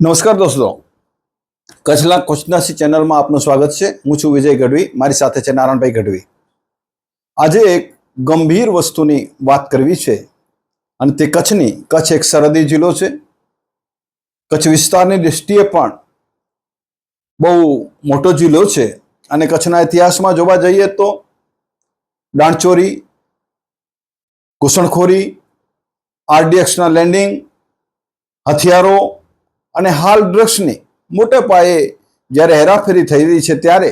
નમસ્કાર દોસ્તો, કચ્છના કોચનાસી ચેનલમાં આપનું સ્વાગત છે। હું છું વિજય ગઢવી, મારી સાથે છે નારાયણભાઈ ગઢવી। આજે એક ગંભીર વસ્તુની વાત કરવી છે અને તે કચ્છની। કચ્છ એક સરહદી જિલ્લો છે। કચ્છ વિસ્તારની દૃષ્ટિએ પણ બહુ મોટો જિલ્લો છે અને કચ્છના ઇતિહાસમાં જોવા જઈએ તો દાણચોરી, ઘૂસણખોરી, આરડીએક્સના લેન્ડિંગ, હથિયારો અને હાલ ડ્રગ્સની મોટે પાયે જ્યારે હેરાફેરી થઈ રહી છે ત્યારે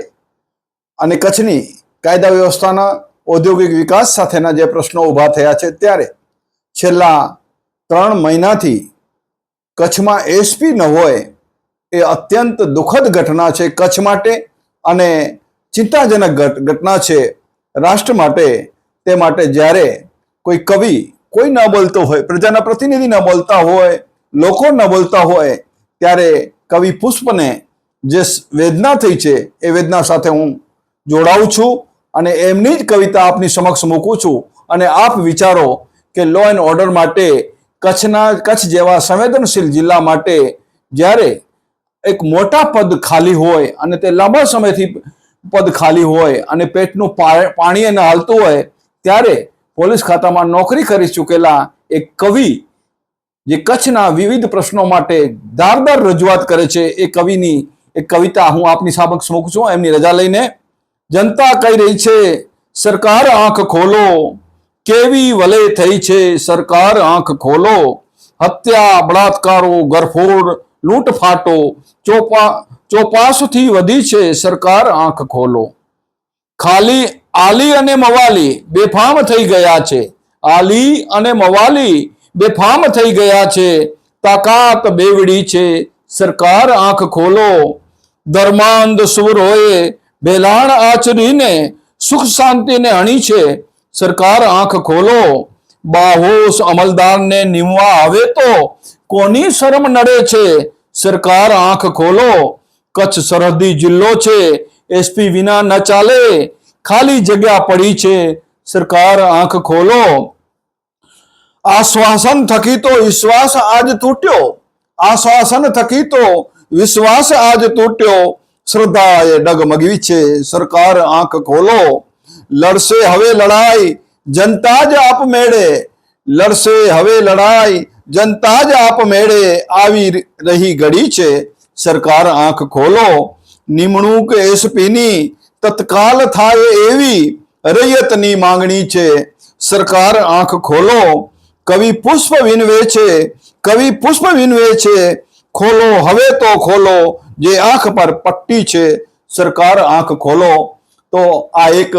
અને કચ્છની કાયદા વ્યવસ્થાના ઔદ્યોગિક વિકાસ સાથેના જે પ્રશ્નો ઊભા થયા છે ત્યારે છેલ્લા 3 મહિનાથી કચ્છમાં એસપી ન હોય એ અત્યંત દુઃખદ ઘટના છે કચ્છ માટે અને ચિંતાજનક ઘટના છે રાષ્ટ્ર માટે। તે માટે જ્યારે કોઈ કવિ કોઈ ન બોલતો હોય, પ્રજાના પ્રતિનિધિ ન બોલતા હોય, લોકો ન બોલતા હોય, ત્યારે કવિ પુષ્પને જે વેદના થઈ છે એ વેદના સાથે હું જોડાઉં છું અને એમની જ કવિતા આપની સમક્ષ મૂકું છું અને આપ વિચારો કે લો એન્ડ ઓર્ડર માટે કચ્છ જેવા સંવેદનશીલ જિલ્લા માટે જ્યારે એક મોટા પદ ખાલી હોય અને તે લાંબા સમયથી પદ ખાલી હોય અને પેટનું પાણી એને હાલતું હોય ત્યારે પોલીસ ખાતામાં નોકરી કરી ચૂકેલા એક કવિ જે કચ્છના વિવિધ પ્રશ્નો માટે ધારદાર રજૂઆત કરે છે એ કવિની એક કવિતા હું આપની સમક્ષ મૂકું છું એમની રજા લઈને। જનતા કહી રહી છે સરકાર આંખ ખોલો, કેવી વલે થઈ છે સરકાર આંખ ખોલો, હત્યા, બળાત્કારો, ગરફોડ, લૂંટફાટો ચોપાસથી વધી છે સરકાર આંખ ખોલો, ખાલી આલી અને મવાલી બેફામ થઈ ગયા છે, આલી અને મવાલી બેફામ થઈ ગયા છે, તાકાત બેવડી છે સરકાર આંખ ખોલો, ધર્માંધ સુરોએ ભેલાણ આચરીને સુખ શાંતિને હણી છે સરકાર આંખ ખોલો, બાહોશ અમલદારને નીમવા આવે તો કોની શરમ નડે છે સરકાર આંખ ખોલો, કચ્છ સરહદી જિલ્લો છે એસપી વિના ન ચાલે, ખાલી જગ્યા પડી છે સરકાર આંખ ખોલો, આશ્વાસન થકી તો વિશ્વાસ આજ તૂટ્યો, આશ્વાસન થકી તો વિશ્વાસ આજ તૂટ્યો, શ્રદ્ધાએ ડગમગી છે સરકાર આંખ ખોલો, લડશે હવે લડાઈ જનતા જ આપમેળે, લડશે હવે લડાઈ જનતા જ આપમેળે, આવી રહી ઘડી છે સરકાર આંખ ખોલો, નિમણૂક એસપીની તત્કાલ થાય એવી રૈયતની માંગણી છે સરકાર આંખ ખોલો, કવિ પુષ્પ વિનવે છે, કવિ પુષ્પ વિનવે છે, ખોલો હવે તો ખોલો જે આંખ પર પટ્ટી છે સરકાર આંખ ખોલો। તો આ એક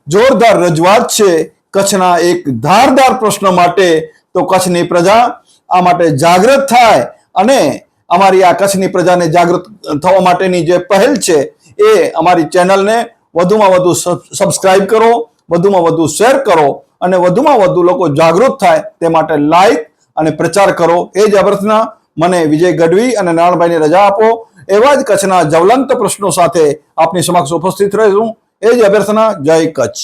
જોરદાર રજૂઆત છે કચ્છના એક ધારદાર પ્રશ્ન માટે। તો કચ્છની પ્રજા આ માટે જાગૃત થાય અને અમારી આ કચ્છની પ્રજાને જાગૃત થવા માટેની જે પહેલ છે એ અમારી ચેનલને વધુમાં વધુ સબસ્ક્રાઇબ કરો, વધુમાં વધુ શેર કરો અને વધુમાં વધુ લોકો જાગૃત થાય તે માટે લાઈક અને પ્રચાર કરો। એ જ અભ્યર્થના મને વિજય ગઢવી અને નારાયણભાઈને રજા આપો। એવા જ કચ્છના જ્વલંત પ્રશ્નો સાથે આપની સમક્ષ ઉપસ્થિત રહીશું। એ જ અભ્યર્થના। જય કચ્છ।